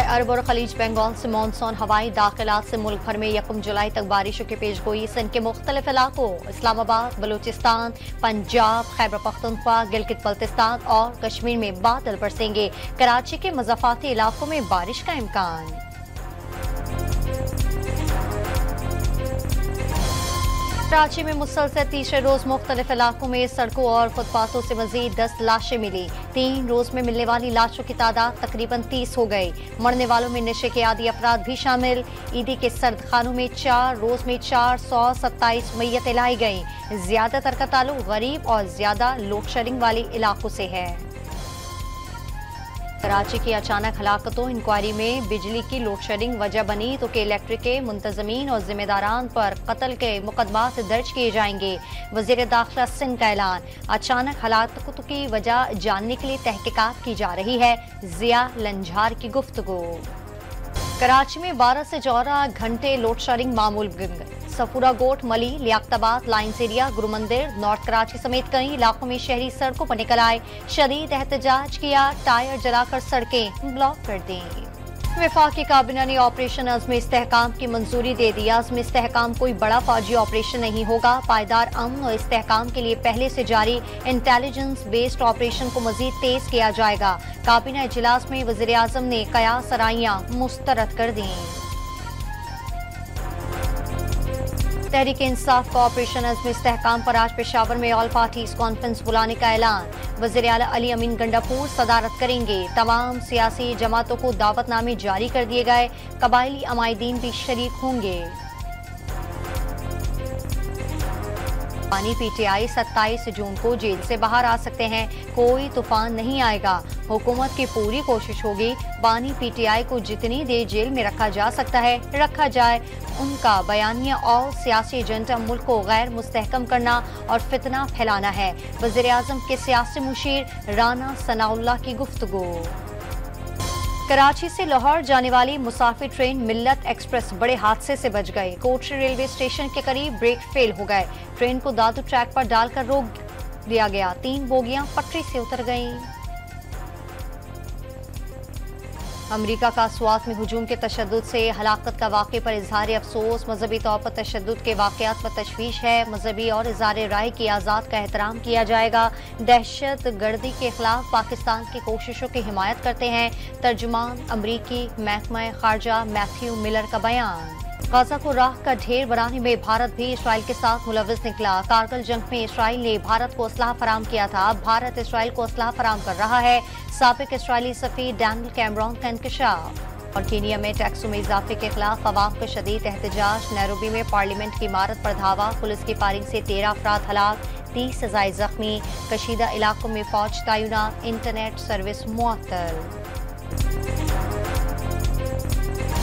अरब और खलीज बंगाल से मानसून हवाई दाखिलात से मुल्क भर में 1 जुलाई तक बारिशों की पेशगोई। सिंध के मुख्तलिफ इलाकों इस्लामाबाद, बलूचिस्तान, पंजाब, खैबर पख्तूनख्वा, गिलगित बल्तिस्तान और कश्मीर में बादल बरसेंगे। कराची के मज़ाफ़ाती इलाकों में बारिश का इम्कान। कराची में मुसलसल तीसरे रोज मुख्तलिफ इलाकों में सड़कों और फुटपाथों से मजीद 10 लाशें मिली। 3 रोज में मिलने वाली लाशों की तादाद तकरीबन 30 हो गई। मरने वालों में नशे के आदी अफराद भी शामिल। ईदी के सर्द खानों में 4 रोज में 427 मैयतें लाई गई। ज्यादातर का ताल्लुक गरीब और ज्यादा लोड शेडिंग वाले इलाकों से है। कराची की अचानक हलाकतों इंक्वायरी में बिजली की लोड शेडिंग वजह बनी तो के इलेक्ट्रिक के मुंतजमीन और जिम्मेदारान पर कत्ल के मुकदमात दर्ज किए जाएंगे। वजीर दाखिला सिंध का ऐलान। अचानक हलाकतों की वजह जानने के लिए तहकीकात की जा रही है। जिया लंझार की गुफ्तगू। कराची में 12 से 14 घंटे लोड शेडिंग मामूल बन गई। सफूरा गोट, मली, लियाकताबाद, लाइन्स एरिया, गुरु मंदिर, नॉर्थ कराची समेत कई इलाकों में शहरी सड़कों पर निकल आए। शदीद एहतजाज किया, टायर जलाकर सड़कें ब्लॉक कर दी। वफाकी काबिना ने ऑपरेशन अज़्म इस्तेहकाम की मंजूरी दे दी। अज़्म इस्तेहकाम कोई बड़ा फौजी ऑपरेशन नहीं होगा। पायदार अमन और इस्तेहकाम के लिए पहले से जारी इंटेलिजेंस बेस्ड ऑपरेशन को मजीद तेज किया जाएगा। काबिना इजलास में वज़ीर आज़म ने कयास सराइयां मुस्तरद कर दी। तहरीक इंसाफ का ऑपरेशन अज़्म इस्तेहकाम पर आज पेशावर में ऑल पार्टीज कॉन्फ्रेंस बुलाने का ऐलान। वज़ीर आला अली अमीन गंडापुर सदारत करेंगे। तमाम सियासी जमातों को दावतनामे जारी कर दिए गए। कबायली अमायदीन भी शरीक होंगे। पानी पीटीआई 27 जून को जेल से बाहर आ सकते हैं। कोई तूफान नहीं आएगा। हुकूमत की पूरी कोशिश होगी बानी पीटीआई को जितनी देर जेल में रखा जा सकता है रखा जाए। उनका बयानिया और सियासी एजेंडा मुल्क को गैर मुस्तहकम करना और फितना फैलाना है। वज़ीर आज़म के सियासी मुशीर राना सनाउल्लाह की गुफ्तगू। कराची से लाहौर जाने वाली मुसाफिर ट्रेन मिल्लत एक्सप्रेस बड़े हादसे से बच गए। कोटरी रेलवे स्टेशन के करीब ब्रेक फेल हो गए। ट्रेन को दादू ट्रैक पर डालकर रोक दिया गया। 3 बोगियां पटरी से उतर गईं। अमरीका का स्वात में हुजूम के तशद्दुद से हलाकत का वाक़े पर इजहार अफसोस। मजहबी तौर पर तशद्दुद के वाक़यात पर तशवीश है। मजहबी और इज़हार राय की आज़ाद का एहतराम किया जाएगा। दहशत गर्दी के खिलाफ पाकिस्तान की कोशिशों की हिमायत करते हैं। तर्जुमान अमरीकी महकमा खारजा मैथ्यू मिलर का बयान। गाजा को राख का ढेर बनाने में भारत भी इसराइल के साथ मुलविस निकला। कारगिल जंग में इसराइल ने भारत को असलाह फराम किया था। अब भारत इसराइल को असलाह फराम कर रहा है। साबिक इसराइली सफीर डैनियल कैमरॉन का इंकशाफ। और कीनिया में टैक्सों में इजाफे के खिलाफ अवाम का शदीद एहतजाज। नैरोबी में पार्लियामेंट की इमारत पर धावा। पुलिस की फायरिंग से 13 अफराद हलाक, 30 से ज़ायद जख्मी। कशीदा इलाकों में फौज तैनात। इंटरनेट सर्विस मुअत्तल।